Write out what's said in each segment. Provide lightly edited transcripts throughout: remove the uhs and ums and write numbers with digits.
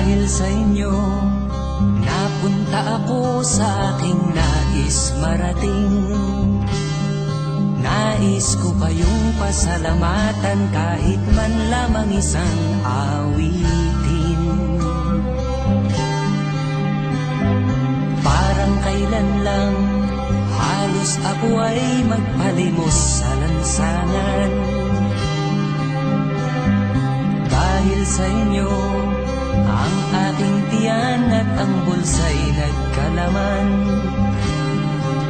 Dahil sa inyo, napunta ako sa aking nais marating. Nais ko kayong pasalamatan kahit man lamang isang awitin. Parang kailan lang halos ako ay magpalimos sa lansangan. Dahil sa inyo, ang aking tiyan at ang bulsa'y nagkalaman.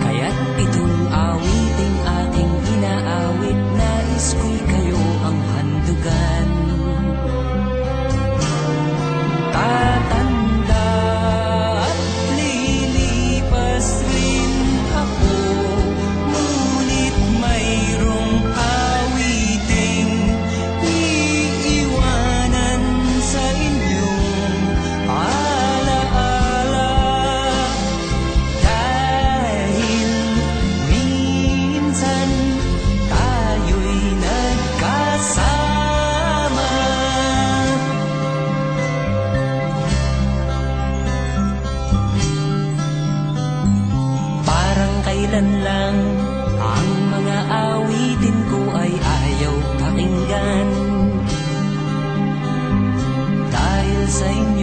Kaya't itong awiting aking inaawit, nais ko'y kayo ang handugan. Tatanda at lilipas rin ako, ngunit mayroong awiting iiwanan sa inyong alaala. Dahil minsan tayo'y nagkasama. Parang kailan lang ang mga awitin ko ay ayaw pakinggan. Dahil sa inyo,